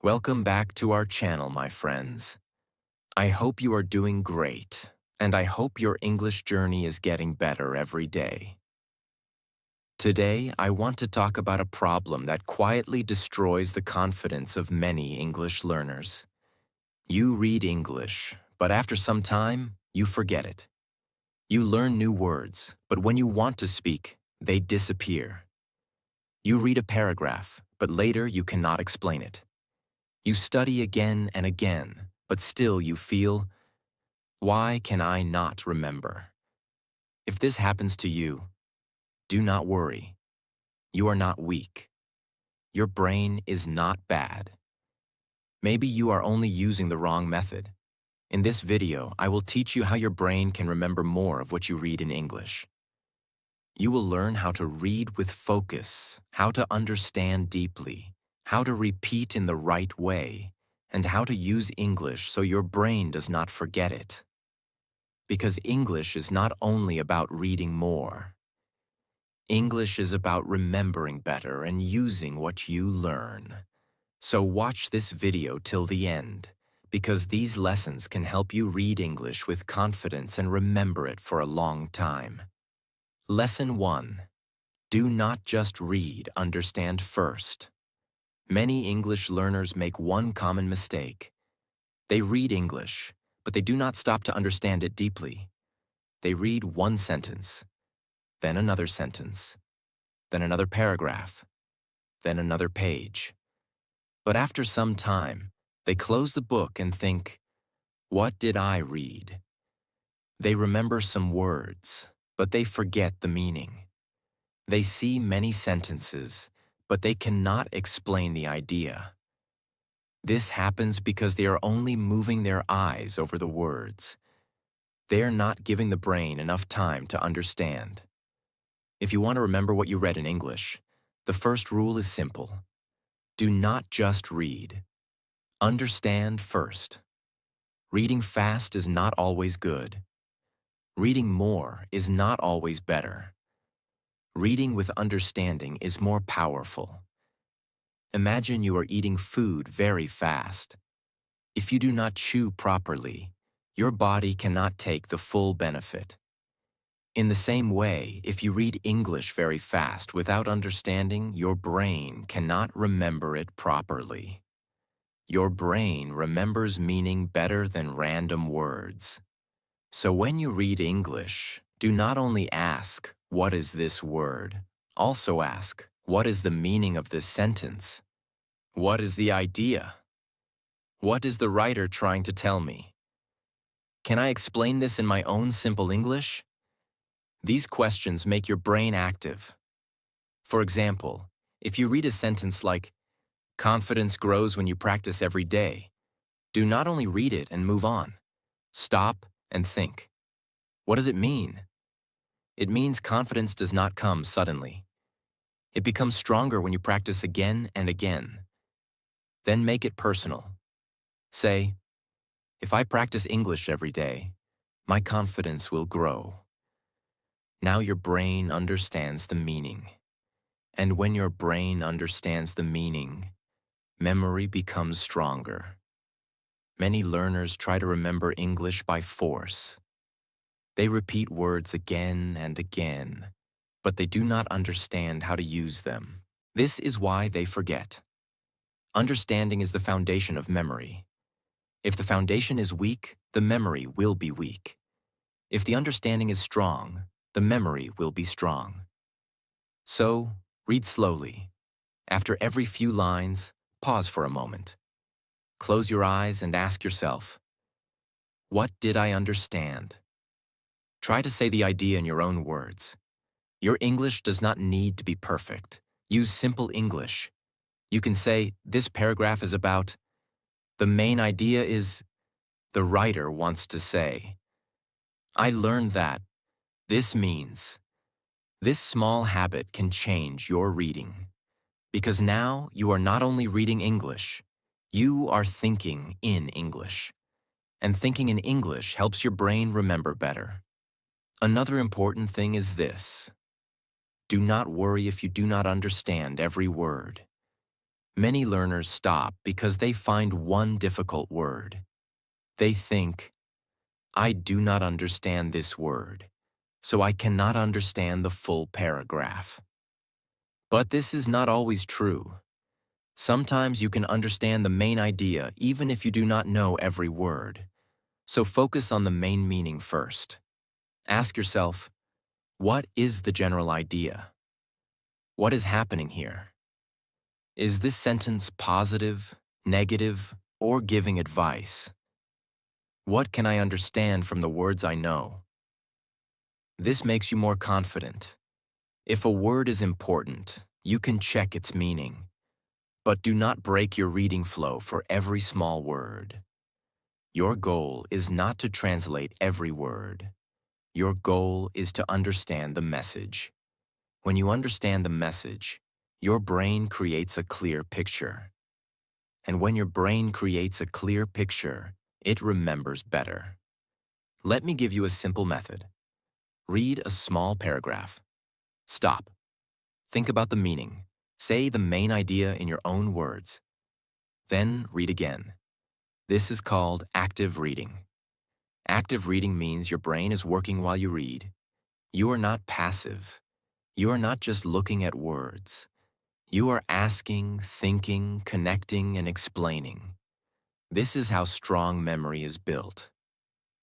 Welcome back to our channel, my friends. I hope you are doing great, and I hope your English journey is getting better every day. Today, I want to talk about a problem that quietly destroys the confidence of many English learners. You read English, but after some time, you forget it. You learn new words, but when you want to speak, they disappear. You read a paragraph, but later you cannot explain it. You study again and again, but still you feel, why can I not remember? If this happens to you, do not worry. You are not weak. Your brain is not bad. Maybe you are only using the wrong method. In this video, I will teach you how your brain can remember more of what you read in English. You will learn how to read with focus, how to understand deeply, how to repeat in the right way, and how to use English so your brain does not forget it. Because English is not only about reading more. English is about remembering better and using what you learn. So watch this video till the end, because these lessons can help you read English with confidence and remember it for a long time. Lesson 1. Do not just read, understand first. Many English learners make one common mistake. They read English, but they do not stop to understand it deeply. They read one sentence, then another sentence, then another paragraph, then another page. But after some time, they close the book and think, what did I read? They remember some words, but they forget the meaning. They see many sentences, but they cannot explain the idea. This happens because they are only moving their eyes over the words. They are not giving the brain enough time to understand. If you want to remember what you read in English, the first rule is simple. Do not just read. Understand first. Reading fast is not always good. Reading more is not always better. Reading with understanding is more powerful. Imagine you are eating food very fast. If you do not chew properly, your body cannot take the full benefit. In the same way, if you read English very fast without understanding, your brain cannot remember it properly. Your brain remembers meaning better than random words. So when you read English, do not only ask, what is this word? Also ask, what is the meaning of this sentence? What is the idea? What is the writer trying to tell me? Can I explain this in my own simple English? These questions make your brain active. For example, if you read a sentence like, confidence grows when you practice every day, do not only read it and move on. Stop and think. What does it mean? It means confidence does not come suddenly. It becomes stronger when you practice again and again. Then make it personal. Say, if I practice English every day, my confidence will grow. Now your brain understands the meaning. And when your brain understands the meaning, memory becomes stronger. Many learners try to remember English by force. They repeat words again and again, but they do not understand how to use them. This is why they forget. Understanding is the foundation of memory. If the foundation is weak, the memory will be weak. If the understanding is strong, the memory will be strong. So, read slowly. After every few lines, pause for a moment. Close your eyes and ask yourself, what did I understand? Try to say the idea in your own words. Your English does not need to be perfect. Use simple English. You can say, this paragraph is about, the main idea is, the writer wants to say. I learned that. This means. This small habit can change your reading. Because now you are not only reading English, you are thinking in English. And thinking in English helps your brain remember better. Another important thing is this. Do not worry if you do not understand every word. Many learners stop because they find one difficult word. They think, I do not understand this word, so I cannot understand the full paragraph. But this is not always true. Sometimes you can understand the main idea even if you do not know every word. So focus on the main meaning first. Ask yourself, what is the general idea? What is happening here? Is this sentence positive, negative, or giving advice? What can I understand from the words I know? This makes you more confident. If a word is important, you can check its meaning. But do not break your reading flow for every small word. Your goal is not to translate every word. Your goal is to understand the message. When you understand the message, your brain creates a clear picture. And when your brain creates a clear picture, it remembers better. Let me give you a simple method. Read a small paragraph. Stop. Think about the meaning. Say the main idea in your own words. Then read again. This is called active reading. Active reading means your brain is working while you read. You are not passive. You are not just looking at words. You are asking, thinking, connecting, and explaining. This is how strong memory is built.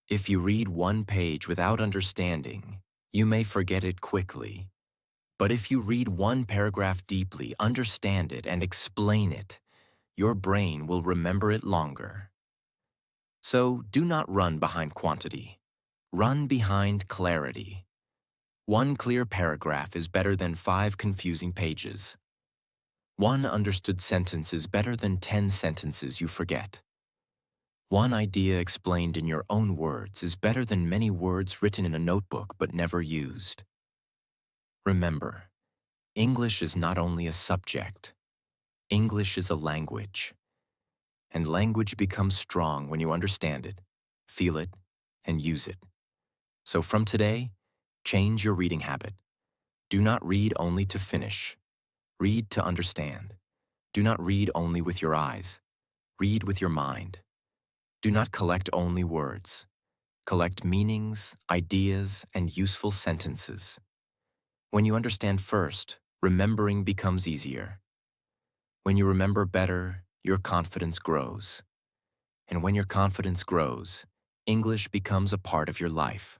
If you read one page without understanding, you may forget it quickly. But if you read one paragraph deeply, understand it, and explain it, your brain will remember it longer. So do not run behind quantity. Run behind clarity. One clear paragraph is better than 5 confusing pages. One understood sentence is better than 10 sentences you forget. One idea explained in your own words is better than many words written in a notebook but never used. Remember, English is not only a subject. English is a language. And language becomes strong when you understand it, feel it, and use it. So from today, change your reading habit. Do not read only to finish. Read to understand. Do not read only with your eyes. Read with your mind. Do not collect only words. Collect meanings, ideas, and useful sentences. When you understand first, remembering becomes easier. When you remember better, your confidence grows. And when your confidence grows, English becomes a part of your life.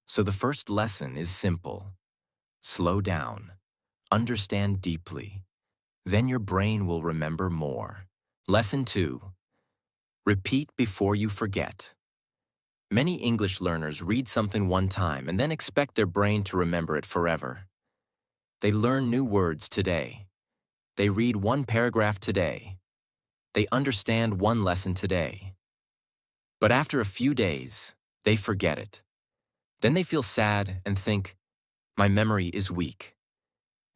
So the first lesson is simple. Slow down. Understand deeply. Then your brain will remember more. Lesson 2. Repeat before you forget. Many English learners read something one time and then expect their brain to remember it forever. They learn new words today. They read one paragraph today. They understand one lesson today. But after a few days, they forget it. Then they feel sad and think, my memory is weak.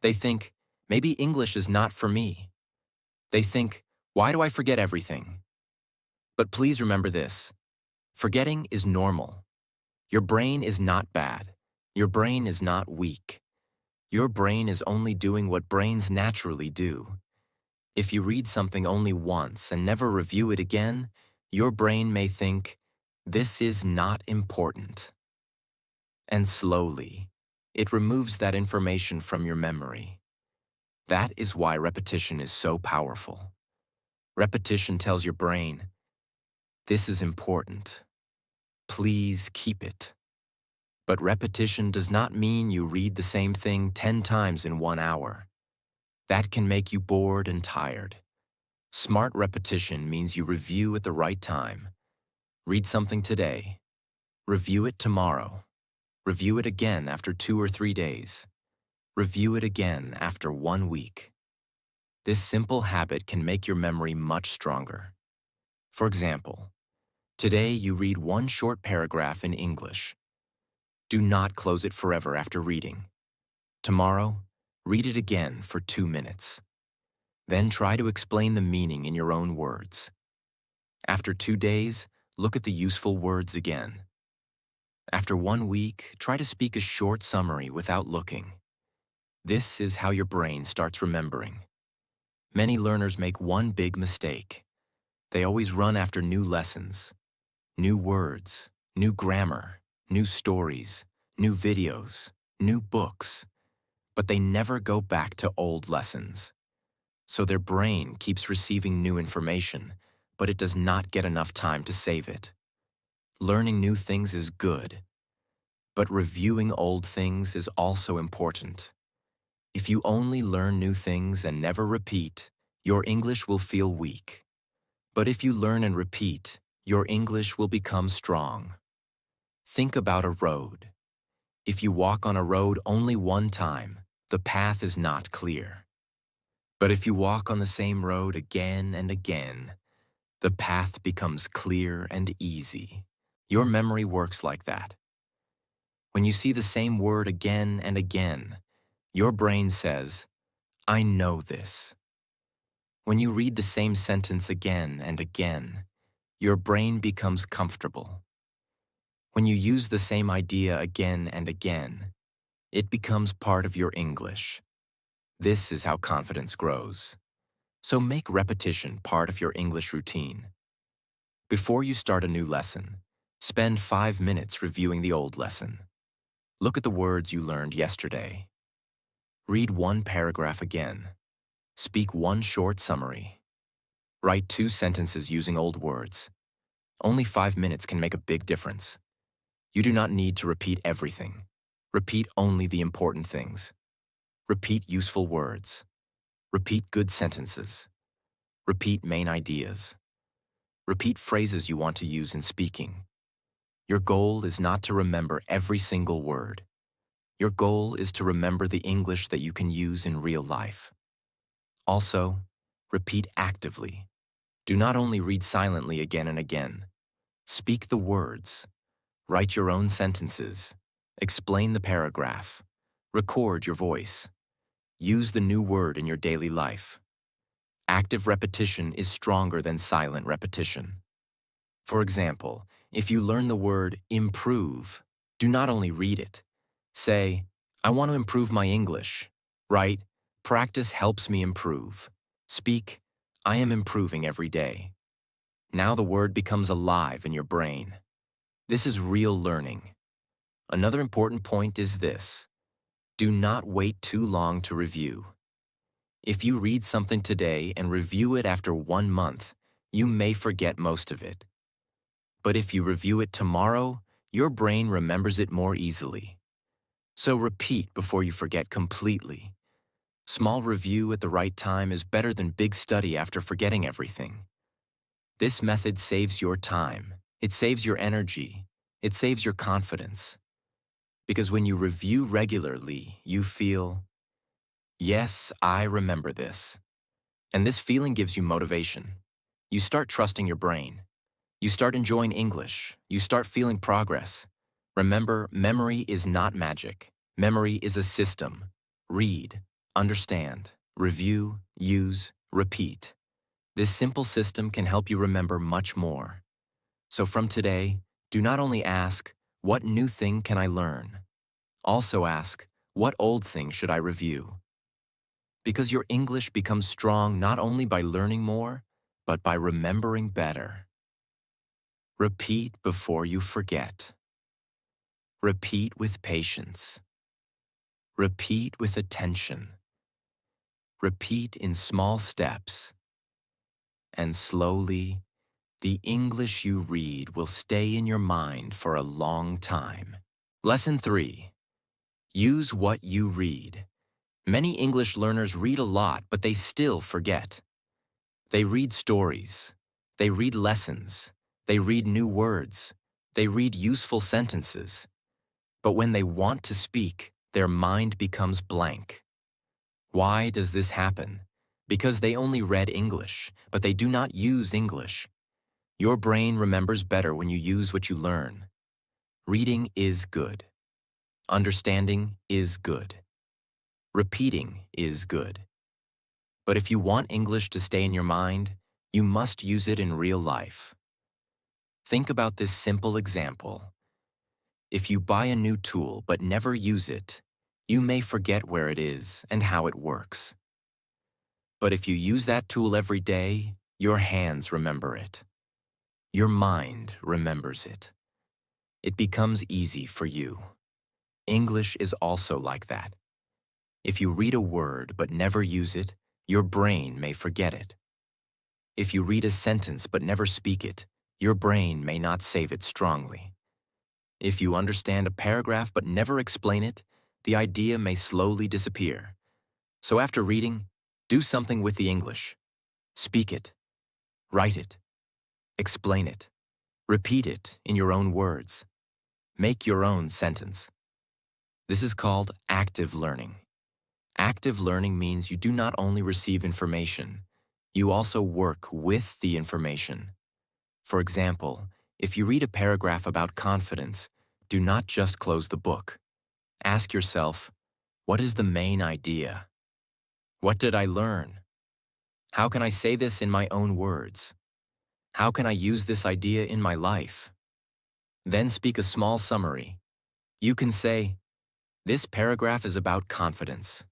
They think, maybe English is not for me. They think, why do I forget everything? But please remember this. Forgetting is normal. Your brain is not bad. Your brain is not weak. Your brain is only doing what brains naturally do. If you read something only once and never review it again, your brain may think, this is not important. And slowly, it removes that information from your memory. That is why repetition is so powerful. Repetition tells your brain, this is important. Please keep it. But repetition does not mean you read the same thing 10 times in 1 hour. That can make you bored and tired. Smart repetition means you review at the right time. Read something today. Review it tomorrow. Review it again after 2 or 3 days. Review it again after 1 week. This simple habit can make your memory much stronger. For example, today you read one short paragraph in English. Do not close it forever after reading. Tomorrow, read it again for 2 minutes. Then try to explain the meaning in your own words. After 2 days, look at the useful words again. After 1 week, try to speak a short summary without looking. This is how your brain starts remembering. Many learners make one big mistake. They always run after new lessons, new words, new grammar, new stories, new videos, new books, but they never go back to old lessons. So their brain keeps receiving new information, but it does not get enough time to save it. Learning new things is good, but reviewing old things is also important. If you only learn new things and never repeat, your English will feel weak. But if you learn and repeat, your English will become strong. Think about a road. If you walk on a road only one time, the path is not clear. But if you walk on the same road again and again, the path becomes clear and easy. Your memory works like that. When you see the same word again and again, your brain says, I know this. When you read the same sentence again and again, your brain becomes comfortable. When you use the same idea again and again, it becomes part of your English. This is how confidence grows. So make repetition part of your English routine. Before you start a new lesson, spend 5 minutes reviewing the old lesson. Look at the words you learned yesterday. Read one paragraph again. Speak one short summary. Write 2 sentences using old words. Only 5 minutes can make a big difference. You do not need to repeat everything. Repeat only the important things. Repeat useful words. Repeat good sentences. Repeat main ideas. Repeat phrases you want to use in speaking. Your goal is not to remember every single word. Your goal is to remember the English that you can use in real life. Also, repeat actively. Do not only read silently again and again. Speak the words. Write your own sentences. Explain the paragraph. Record your voice. Use the new word in your daily life. Active repetition is stronger than silent repetition. For example, if you learn the word improve, do not only read it. Say, I want to improve my English. Write, practice helps me improve. Speak, I am improving every day. Now the word becomes alive in your brain. This is real learning. Another important point is this. Do not wait too long to review. If you read something today and review it after 1 month, you may forget most of it. But if you review it tomorrow, your brain remembers it more easily. So repeat before you forget completely. Small review at the right time is better than big study after forgetting everything. This method saves your time. It saves your energy. It saves your confidence. Because when you review regularly, you feel, yes, I remember this. And this feeling gives you motivation. You start trusting your brain. You start enjoying English. You start feeling progress. Remember, memory is not magic. Memory is a system. Read, understand, review, use, repeat. This simple system can help you remember much more. So from today, do not only ask, what new thing can I learn? Also ask, what old thing should I review? Because your English becomes strong not only by learning more, but by remembering better. Repeat before you forget. Repeat with patience. Repeat with attention. Repeat in small steps. And slowly, the English you read will stay in your mind for a long time. Lesson 3. Use what you read. Many English learners read a lot, but they still forget. They read stories. They read lessons. They read new words. They read useful sentences. But when they want to speak, their mind becomes blank. Why does this happen? Because they only read English, but they do not use English. Your brain remembers better when you use what you learn. Reading is good. Understanding is good. Repeating is good. But if you want English to stay in your mind, you must use it in real life. Think about this simple example. If you buy a new tool but never use it, you may forget where it is and how it works. But if you use that tool every day, your hands remember it. Your mind remembers it. It becomes easy for you. English is also like that. If you read a word but never use it, your brain may forget it. If you read a sentence but never speak it, your brain may not save it strongly. If you understand a paragraph but never explain it, the idea may slowly disappear. So after reading, do something with the English. Speak it, write it, explain it, repeat it in your own words. Make your own sentence. This is called active learning. Active learning means you do not only receive information, you also work with the information. For example, if you read a paragraph about confidence, do not just close the book. Ask yourself, what is the main idea? What did I learn? How can I say this in my own words? How can I use this idea in my life? Then speak a small summary. You can say, this paragraph is about confidence.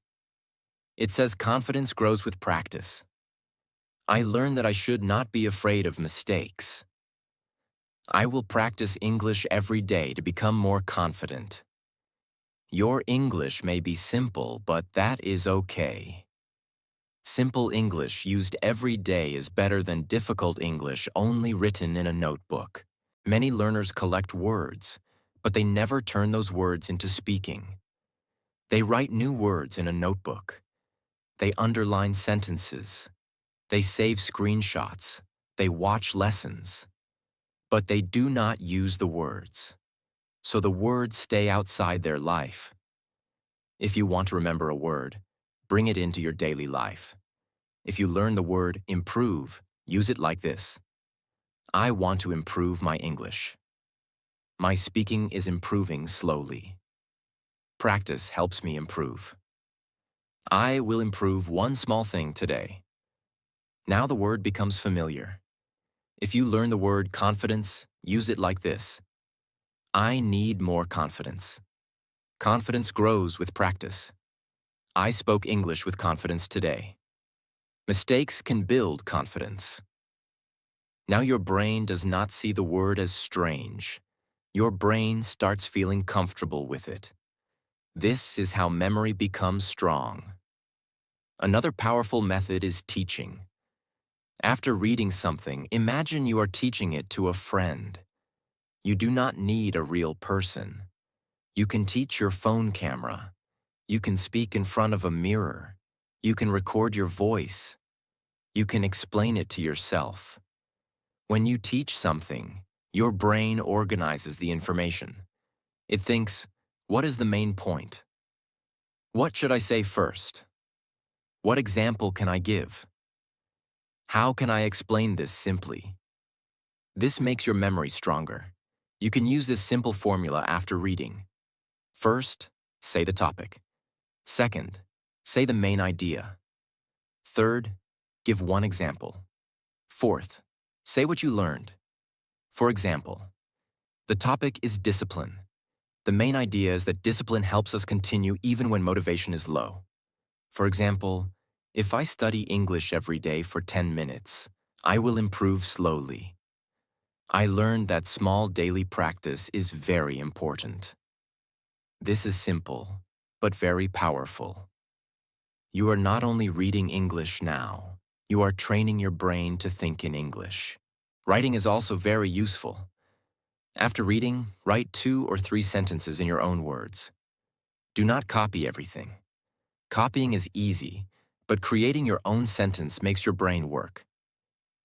It says confidence grows with practice. I learned that I should not be afraid of mistakes. I will practice English every day to become more confident. Your English may be simple, but that is okay. Simple English used every day is better than difficult English only written in a notebook. Many learners collect words, but they never turn those words into speaking. They write new words in a notebook. They underline sentences. They save screenshots. They watch lessons. But they do not use the words. So the words stay outside their life. If you want to remember a word, bring it into your daily life. If you learn the word improve, use it like this. I want to improve my English. My speaking is improving slowly. Practice helps me improve. I will improve one small thing today. Now the word becomes familiar. If you learn the word confidence, use it like this. I need more confidence. Confidence grows with practice. I spoke English with confidence today. Mistakes can build confidence. Now your brain does not see the word as strange. Your brain starts feeling comfortable with it. This is how memory becomes strong. Another powerful method is teaching. After reading something, imagine you are teaching it to a friend. You do not need a real person. You can teach your phone camera. You can speak in front of a mirror. You can record your voice. You can explain it to yourself. When you teach something, your brain organizes the information. It thinks, what is the main point? What should I say first? What example can I give? How can I explain this simply? This makes your memory stronger. You can use this simple formula after reading. First, say the topic. Second, say the main idea. Third, give one example. Fourth, say what you learned. For example, the topic is discipline. The main idea is that discipline helps us continue even when motivation is low. For example, if I study English every day for 10 minutes, I will improve slowly. I learned that small daily practice is very important. This is simple, but very powerful. You are not only reading English now, you are training your brain to think in English. Writing is also very useful. After reading, write 2 or 3 sentences in your own words. Do not copy everything. Copying is easy, but creating your own sentence makes your brain work.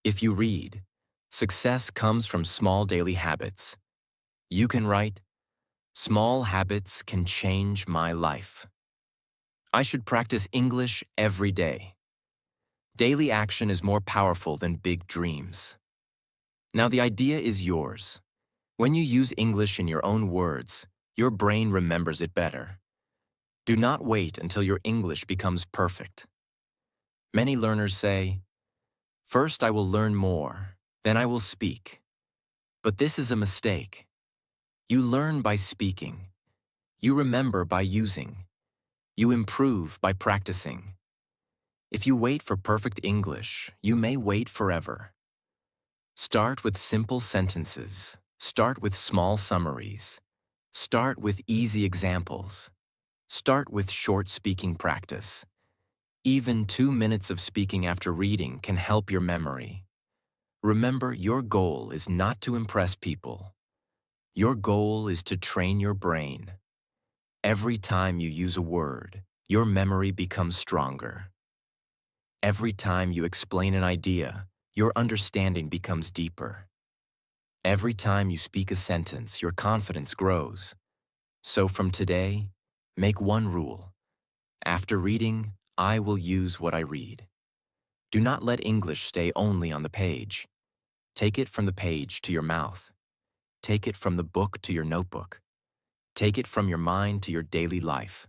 If you read, success comes from small daily habits. You can write, small habits can change my life. I should practice English every day. Daily action is more powerful than big dreams. Now the idea is yours. When you use English in your own words, your brain remembers it better. Do not wait until your English becomes perfect. Many learners say, first I will learn more, then I will speak. But this is a mistake. You learn by speaking. You remember by using. You improve by practicing. If you wait for perfect English, you may wait forever. Start with simple sentences. Start with small summaries. Start with easy examples. Start with short speaking practice. Even 2 minutes of speaking after reading can help your memory. Remember, your goal is not to impress people. Your goal is to train your brain. Every time you use a word, your memory becomes stronger. Every time you explain an idea, your understanding becomes deeper. Every time you speak a sentence, your confidence grows. So from today, make one rule. After reading, I will use what I read. Do not let English stay only on the page. Take it from the page to your mouth. Take it from the book to your notebook. Take it from your mind to your daily life.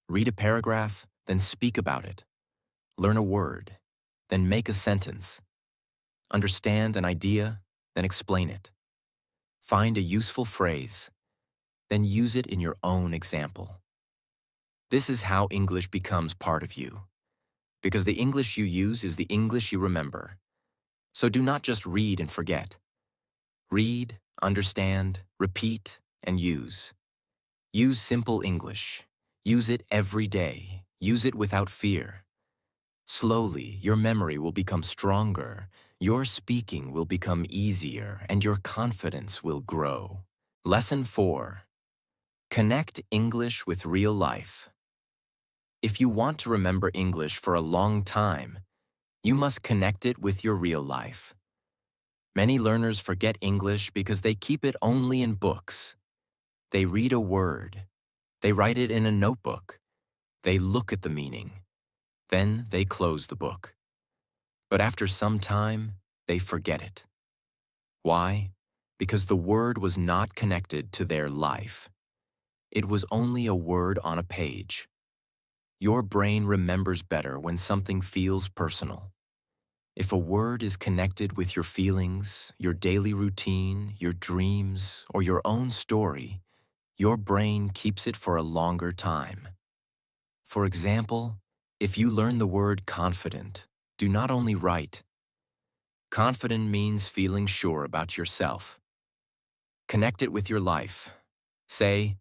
Read a paragraph, then speak about it. Learn a word, then make a sentence. Understand an idea, then explain it. Find a useful phrase, then use it in your own example. This is how English becomes part of you, because the English you use is the English you remember. So do not just read and forget. Read, understand, repeat, and use. Use simple English. Use it every day. Use it without fear. Slowly, your memory will become stronger, your speaking will become easier, and your confidence will grow. Lesson 4. Connect English with real life. If you want to remember English for a long time, you must connect it with your real life. Many learners forget English because they keep it only in books. They read a word. They write it in a notebook. They look at the meaning. Then they close the book. But after some time, they forget it. Why? Because the word was not connected to their life. It was only a word on a page. Your brain remembers better when something feels personal. If a word is connected with your feelings, your daily routine, your dreams, or your own story, your brain keeps it for a longer time. For example, if you learn the word confident, do not only write. Confident means feeling sure about yourself. Connect it with your life. Say,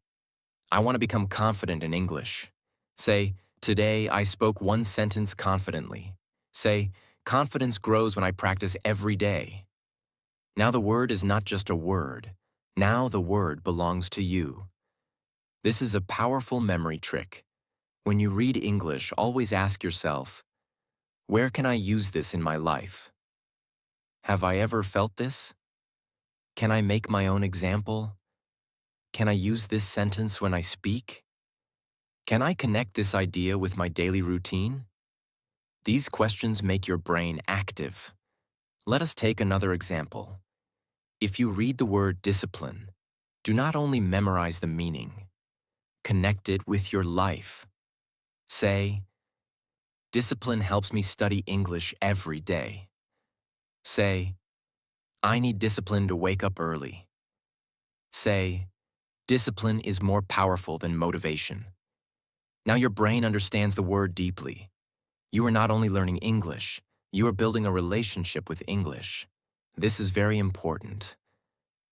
I want to become confident in English. Say, today I spoke one sentence confidently. Say, confidence grows when I practice every day. Now the word is not just a word. Now the word belongs to you. This is a powerful memory trick. When you read English, always ask yourself, where can I use this in my life? Have I ever felt this? Can I make my own example? Can I use this sentence when I speak? Can I connect this idea with my daily routine? These questions make your brain active. Let us take another example. If you read the word discipline, do not only memorize the meaning, connect it with your life. Say, discipline helps me study English every day. Say, I need discipline to wake up early. Say, discipline is more powerful than motivation. Now your brain understands the word deeply. You are not only learning English, you are building a relationship with English. This is very important.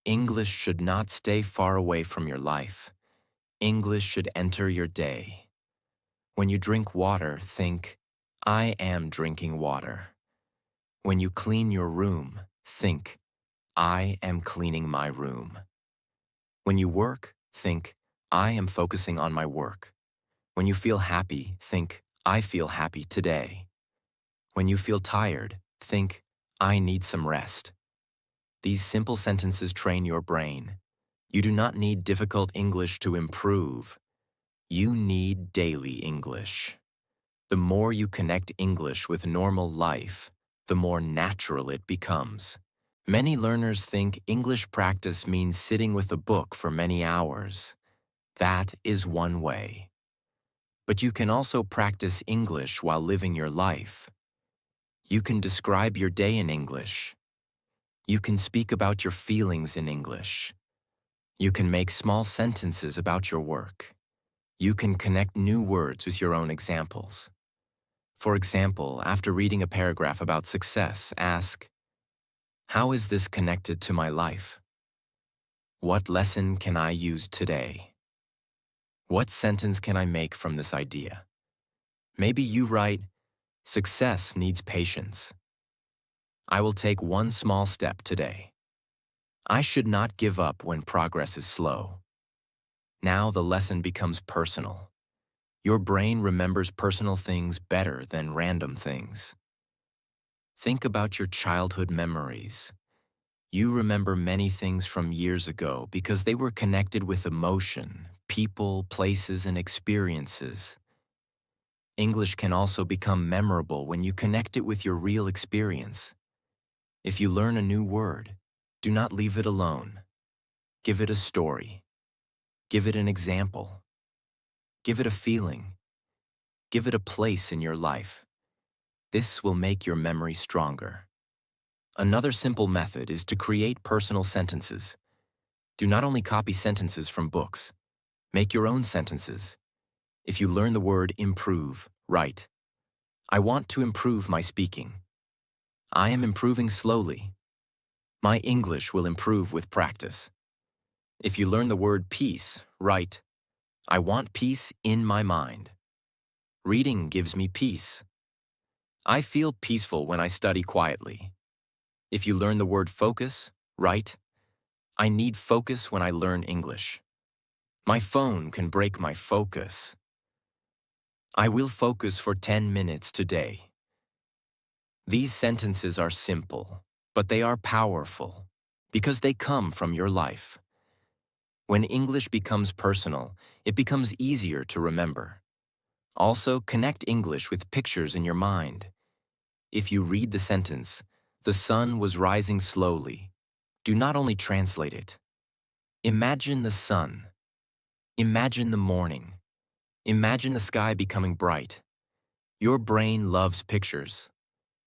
English should not stay far away from your life. English should enter your day. When you drink water, think, I am drinking water. When you clean your room, think, I am cleaning my room. When you work, think, I am focusing on my work. When you feel happy, think, I feel happy today. When you feel tired, think, I need some rest. These simple sentences train your brain. You do not need difficult English to improve. You need daily English. The more you connect English with normal life, the more natural it becomes. Many learners think English practice means sitting with a book for many hours. That is one way. But you can also practice English while living your life. You can describe your day in English. You can speak about your feelings in English. You can make small sentences about your work. You can connect new words with your own examples. For example, after reading a paragraph about success, ask, how is this connected to my life? What lesson can I use today? What sentence can I make from this idea? Maybe you write, success needs patience. I will take one small step today. I should not give up when progress is slow. Now the lesson becomes personal. Your brain remembers personal things better than random things. Think about your childhood memories. You remember many things from years ago because they were connected with emotion, people, places, and experiences. English can also become memorable when you connect it with your real experience. If you learn a new word, do not leave it alone. Give it a story. Give it an example. Give it a feeling. Give it a place in your life. This will make your memory stronger. Another simple method is to create personal sentences. Do not only copy sentences from books. Make your own sentences. If you learn the word improve, write, I want to improve my speaking. I am improving slowly. My English will improve with practice. If you learn the word peace, write, I want peace in my mind. Reading gives me peace. I feel peaceful when I study quietly. If you learn the word focus, write, I need focus when I learn English. My phone can break my focus. I will focus for 10 minutes today. These sentences are simple, but they are powerful because they come from your life. When English becomes personal, it becomes easier to remember. Also, connect English with pictures in your mind. If you read the sentence, the sun was rising slowly, do not only translate it. Imagine the sun. Imagine the morning. Imagine the sky becoming bright. Your brain loves pictures.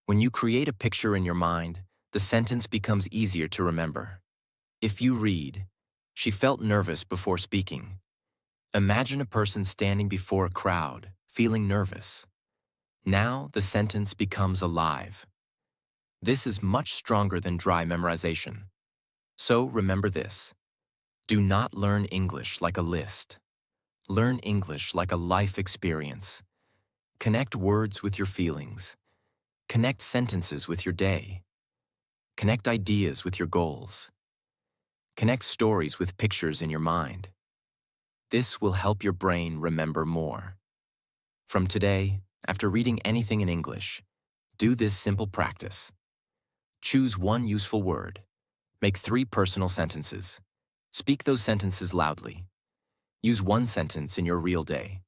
When you create a picture in your mind, the sentence becomes easier to remember. If you read, she felt nervous before speaking. Imagine a person standing before a crowd, feeling nervous. Now the sentence becomes alive. This is much stronger than dry memorization. So remember this. Do not learn English like a list. Learn English like a life experience. Connect words with your feelings. Connect sentences with your day. Connect ideas with your goals. Connect stories with pictures in your mind. This will help your brain remember more. From today, after reading anything in English, do this simple practice. Choose one useful word. Make 3 personal sentences. Speak those sentences loudly. Use one sentence in your real day.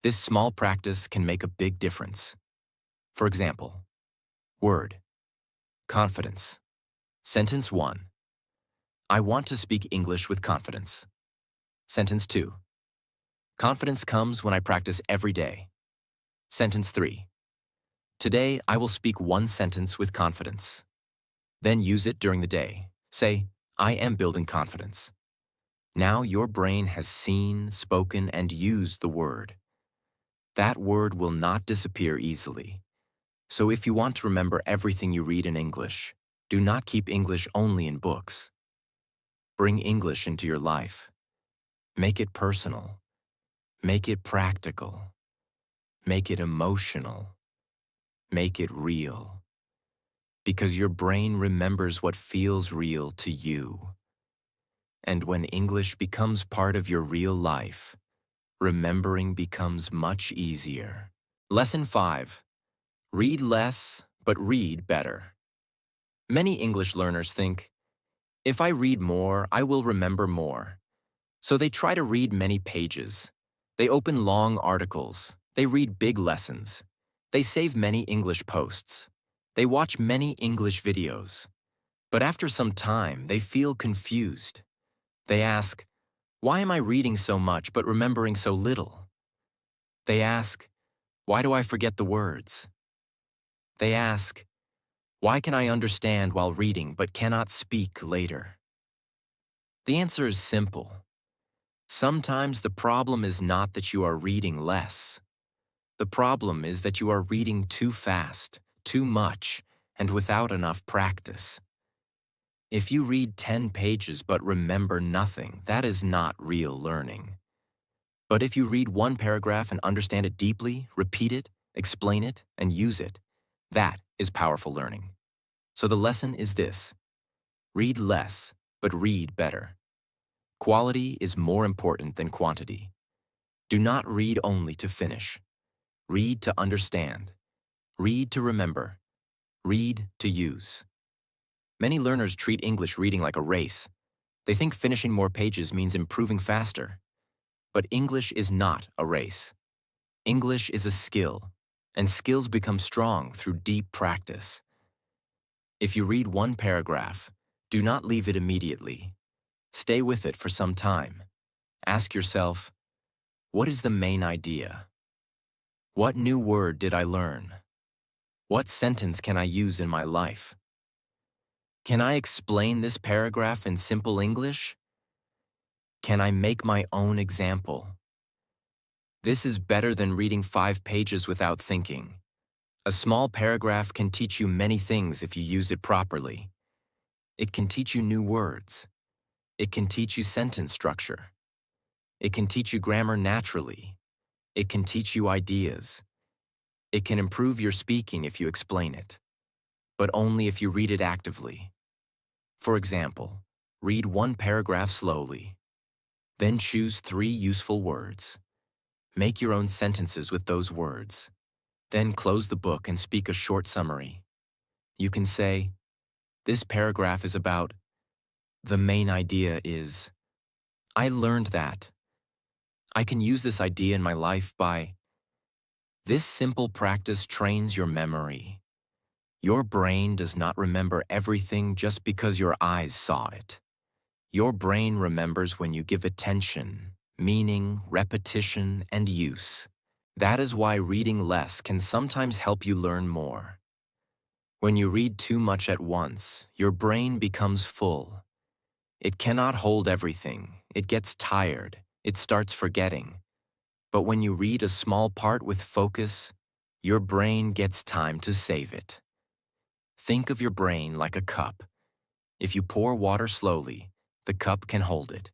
This small practice can make a big difference. For example, word, confidence. Sentence 1. I want to speak English with confidence. Sentence 2. Confidence comes when I practice every day. Sentence 3. Today, I will speak one sentence with confidence. Then use it during the day. Say, I am building confidence. Now your brain has seen, spoken, and used the word. That word will not disappear easily. So if you want to remember everything you read in English, do not keep English only in books. Bring English into your life. Make it personal. Make it practical. Make it emotional. Make it real. Because your brain remembers what feels real to you. And when English becomes part of your real life, remembering becomes much easier. Lesson 5. Read less, but read better. Many English learners think, if I read more, I will remember more. So they try to read many pages. They open long articles. They read big lessons. They save many English posts. They watch many English videos. But after some time, they feel confused. They ask, why am I reading so much but remembering so little? They ask, why do I forget the words? They ask, why can I understand while reading but cannot speak later? The answer is simple. Sometimes the problem is not that you are reading less. The problem is that you are reading too fast, too much, and without enough practice. If you read 10 pages but remember nothing, that is not real learning. But if you read one paragraph and understand it deeply, repeat it, explain it, and use it, that is powerful learning. So the lesson is this: read less, but read better. Quality is more important than quantity. Do not read only to finish. Read to understand. Read to remember. Read to use. Many learners treat English reading like a race. They think finishing more pages means improving faster. But English is not a race. English is a skill, and skills become strong through deep practice. If you read one paragraph, do not leave it immediately. Stay with it for some time. Ask yourself, what is the main idea? What new word did I learn? What sentence can I use in my life? Can I explain this paragraph in simple English? Can I make my own example? This is better than reading 5 pages without thinking. A small paragraph can teach you many things if you use it properly. It can teach you new words. It can teach you sentence structure. It can teach you grammar naturally. It can teach you ideas. It can improve your speaking if you explain it, but only if you read it actively. For example, read one paragraph slowly. Then choose 3 useful words. Make your own sentences with those words. Then close the book and speak a short summary. You can say, this paragraph is about, the main idea is, I learned that. I can use this idea in my life by. This simple practice trains your memory. Your brain does not remember everything just because your eyes saw it. Your brain remembers when you give attention, meaning, repetition, and use. That is why reading less can sometimes help you learn more. When you read too much at once, your brain becomes full. It cannot hold everything. It gets tired. It starts forgetting. But when you read a small part with focus, your brain gets time to save it. Think of your brain like a cup. If you pour water slowly, the cup can hold it.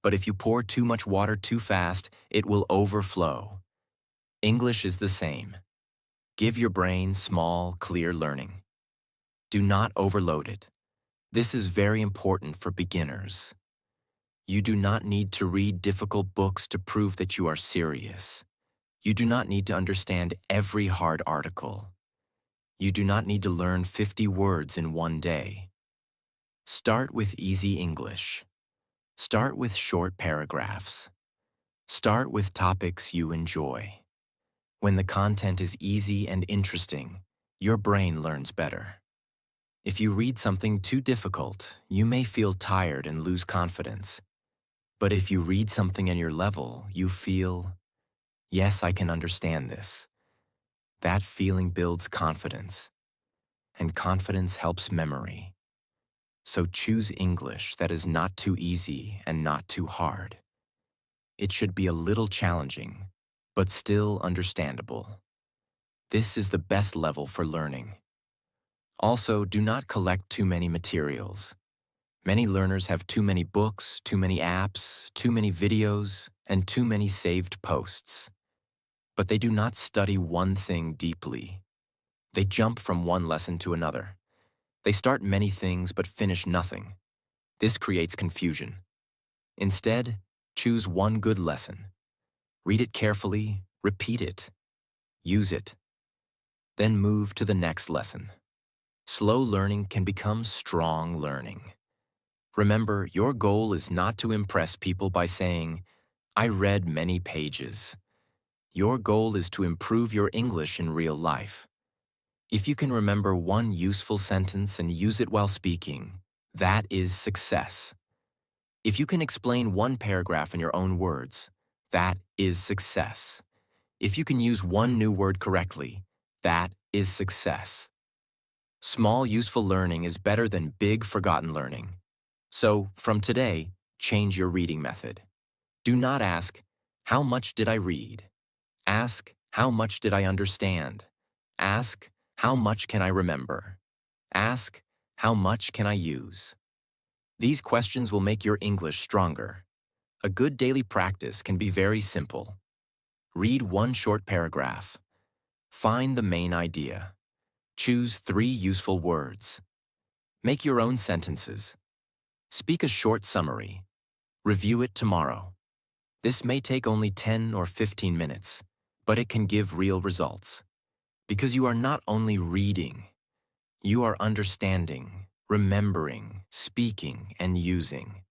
But if you pour too much water too fast, it will overflow. English is the same. Give your brain small, clear learning. Do not overload it. This is very important for beginners. You do not need to read difficult books to prove that you are serious. You do not need to understand every hard article. You do not need to learn 50 words in one day. Start with easy English. Start with short paragraphs. Start with topics you enjoy. When the content is easy and interesting, your brain learns better. If you read something too difficult, you may feel tired and lose confidence. But if you read something at your level, you feel, yes, I can understand this. That feeling builds confidence, and confidence helps memory. So choose English that is not too easy and not too hard. It should be a little challenging, but still understandable. This is the best level for learning. Also, do not collect too many materials. Many learners have too many books, too many apps, too many videos, and too many saved posts. But they do not study one thing deeply. They jump from one lesson to another. They start many things but finish nothing. This creates confusion. Instead, choose one good lesson. Read it carefully, repeat it, use it. Then move to the next lesson. Slow learning can become strong learning. Remember, your goal is not to impress people by saying, I read many pages. Your goal is to improve your English in real life. If you can remember one useful sentence and use it while speaking, that is success. If you can explain one paragraph in your own words, that is success. If you can use one new word correctly, that is success. Small useful learning is better than big forgotten learning. So, from today, change your reading method. Do not ask, how much did I read? Ask, how much did I understand? Ask, how much can I remember? Ask, how much can I use? These questions will make your English stronger. A good daily practice can be very simple. Read one short paragraph. Find the main idea. Choose 3 useful words. Make your own sentences. Speak a short summary. Review it tomorrow. This may take only 10 or 15 minutes, but it can give real results. Because you are not only reading, you are understanding, remembering, speaking, and using.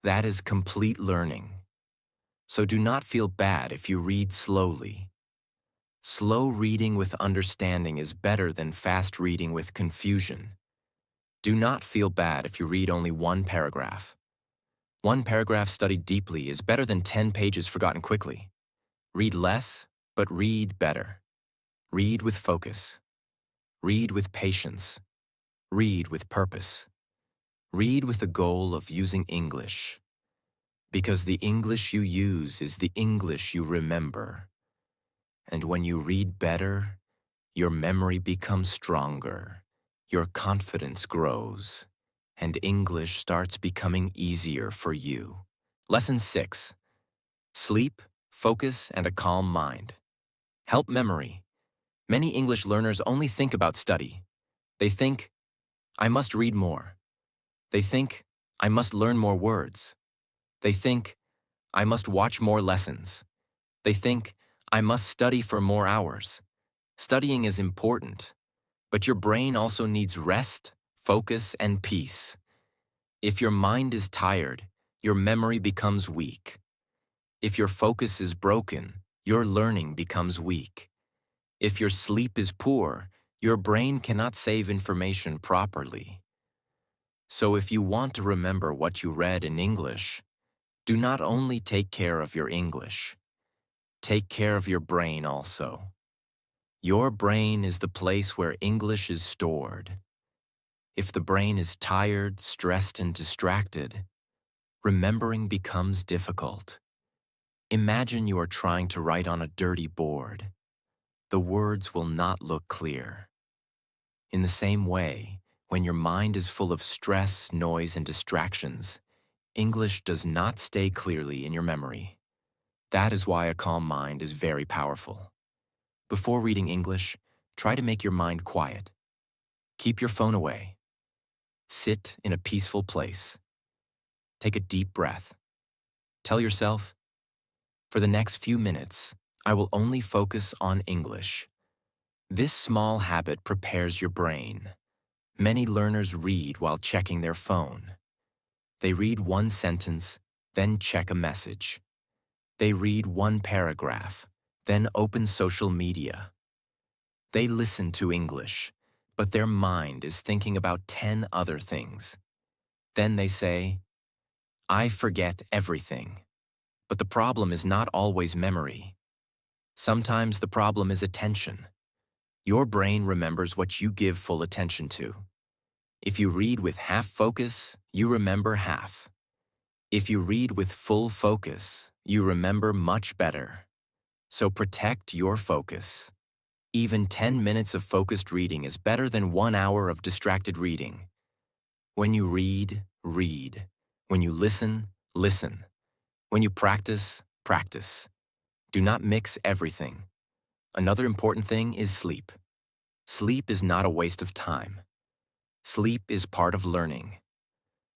That is complete learning. So do not feel bad if you read slowly. Slow reading with understanding is better than fast reading with confusion. Do not feel bad if you read only 1 paragraph. 1 paragraph studied deeply is better than 10 pages forgotten quickly. Read less, but read better. Read with focus. Read with patience. Read with purpose. Read with the goal of using English. Because the English you use is the English you remember. And when you read better, your memory becomes stronger, your confidence grows, and English starts becoming easier for you. Lesson 6. Sleep, focus, and a calm mind. Help memory. Many English learners only think about study. They think, I must read more. They think, I must learn more words. They think, I must watch more lessons. They think, I must study for more hours. Studying is important, but your brain also needs rest, focus, and peace. If your mind is tired, your memory becomes weak. If your focus is broken, your learning becomes weak. If your sleep is poor, your brain cannot save information properly. So if you want to remember what you read in English, do not only take care of your English. Take care of your brain also. Your brain is the place where English is stored. If the brain is tired, stressed, and distracted, remembering becomes difficult. Imagine you are trying to write on a dirty board. The words will not look clear. In the same way, when your mind is full of stress, noise, and distractions, English does not stay clearly in your memory. That is why a calm mind is very powerful. Before reading English, try to make your mind quiet. Keep your phone away. Sit in a peaceful place. Take a deep breath. Tell yourself, for the next few minutes, I will only focus on English. This small habit prepares your brain. Many learners read while checking their phone. They read one sentence, then check a message. They read one paragraph, then open social media. They listen to English, but their mind is thinking about 10 other things. Then they say, I forget everything. But the problem is not always memory. Sometimes the problem is attention. Your brain remembers what you give full attention to. If you read with half focus, you remember half. If you read with full focus, you remember much better. So protect your focus. Even 10 minutes of focused reading is better than 1 hour of distracted reading. When you read, read. When you listen, listen. When you practice, practice. Do not mix everything. Another important thing is sleep. Sleep is not a waste of time. Sleep is part of learning.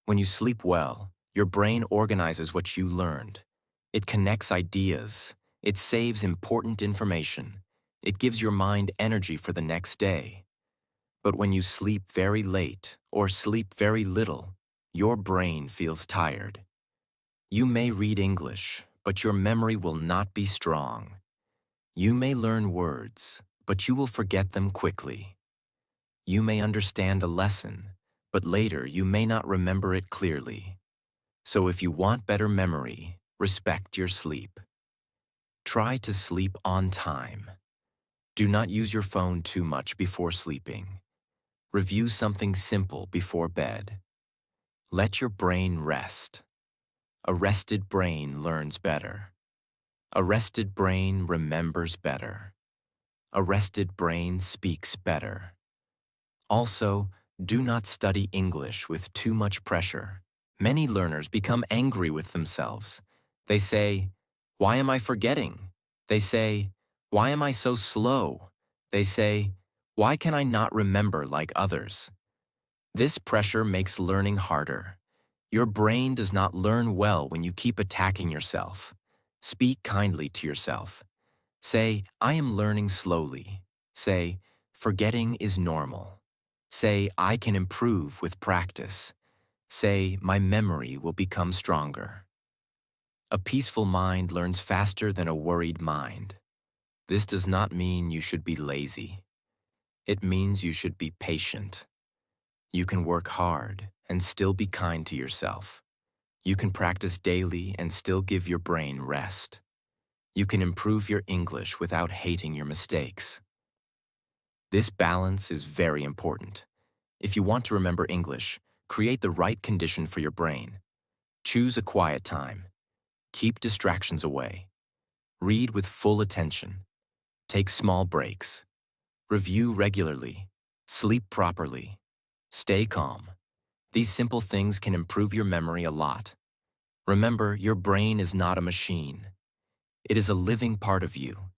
When you sleep well, your brain organizes what you learned. It connects ideas. It saves important information. It gives your mind energy for the next day. But when you sleep very late or sleep very little, your brain feels tired. You may read English, but your memory will not be strong. You may learn words, but you will forget them quickly. You may understand a lesson, but later you may not remember it clearly. So if you want better memory, respect your sleep. Try to sleep on time. Do not use your phone too much before sleeping. Review something simple before bed. Let your brain rest. A rested brain learns better. A rested brain remembers better. A rested brain speaks better. Also, do not study English with too much pressure. Many learners become angry with themselves. They say, "Why am I forgetting?" They say, "Why am I so slow?" They say, "Why can I not remember like others?" This pressure makes learning harder. Your brain does not learn well when you keep attacking yourself. Speak kindly to yourself. Say, "I am learning slowly." Say, "Forgetting is normal." Say, "I can improve with practice." Say, "My memory will become stronger." A peaceful mind learns faster than a worried mind. This does not mean you should be lazy. It means you should be patient. You can work hard and still be kind to yourself. You can practice daily and still give your brain rest. You can improve your English without hating your mistakes. This balance is very important. If you want to remember English, create the right condition for your brain. Choose a quiet time. Keep distractions away. Read with full attention. Take small breaks. Review regularly. Sleep properly. Stay calm. These simple things can improve your memory a lot. Remember, your brain is not a machine. It is a living part of you.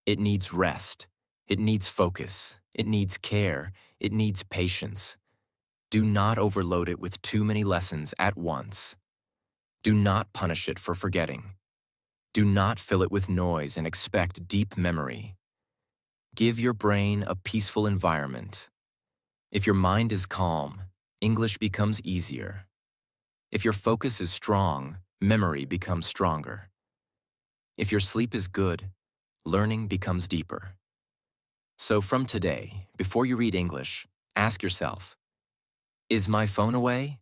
It needs rest. It needs focus. It needs care. It needs patience. Do not overload it with too many lessons at once. Do not punish it for forgetting. Do not fill it with noise and expect deep memory. Give your brain a peaceful environment. If your mind is calm, English becomes easier. If your focus is strong, memory becomes stronger. If your sleep is good, learning becomes deeper. So from today, before you read English, ask yourself, is my phone away?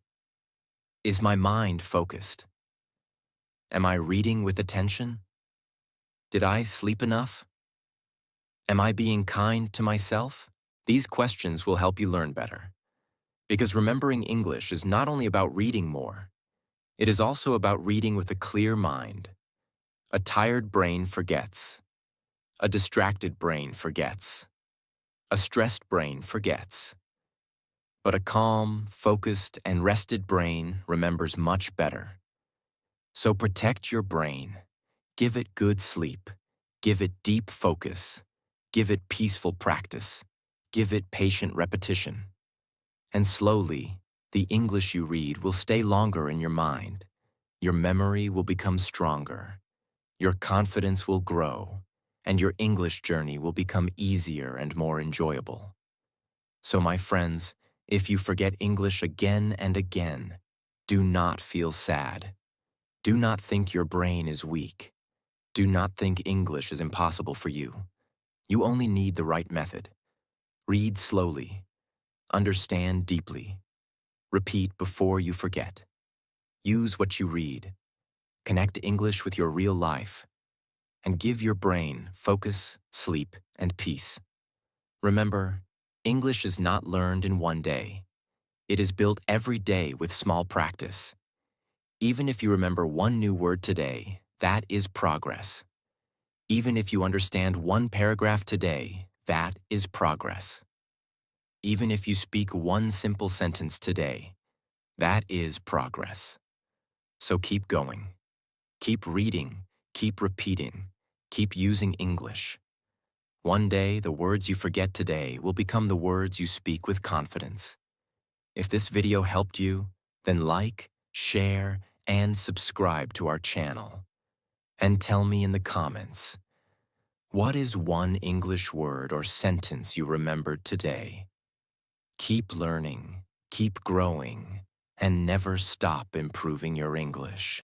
Is my mind focused? Am I reading with attention? Did I sleep enough? Am I being kind to myself? These questions will help you learn better. Because remembering English is not only about reading more, it is also about reading with a clear mind. A tired brain forgets. A distracted brain forgets. A stressed brain forgets. But a calm, focused, and rested brain remembers much better. So protect your brain. Give it good sleep. Give it deep focus. Give it peaceful practice. Give it patient repetition. And slowly, the English you read will stay longer in your mind. Your memory will become stronger. Your confidence will grow. And your English journey will become easier and more enjoyable. So, my friends, if you forget English again and again, do not feel sad. Do not think your brain is weak. Do not think English is impossible for you. You only need the right method. Read slowly. Understand deeply. Repeat before you forget. Use what you read. Connect English with your real life. And give your brain focus, sleep, and peace. Remember, English is not learned in one day. It is built every day with small practice. Even if you remember one new word today, that is progress. Even if you understand one paragraph today, that is progress. Even if you speak one simple sentence today, that is progress. So keep going. Keep reading, keep repeating, keep using English. One day, the words you forget today will become the words you speak with confidence. If this video helped you, then like, share, and subscribe to our channel. And tell me in the comments, what is one English word or sentence you remembered today? Keep learning, keep growing, and never stop improving your English.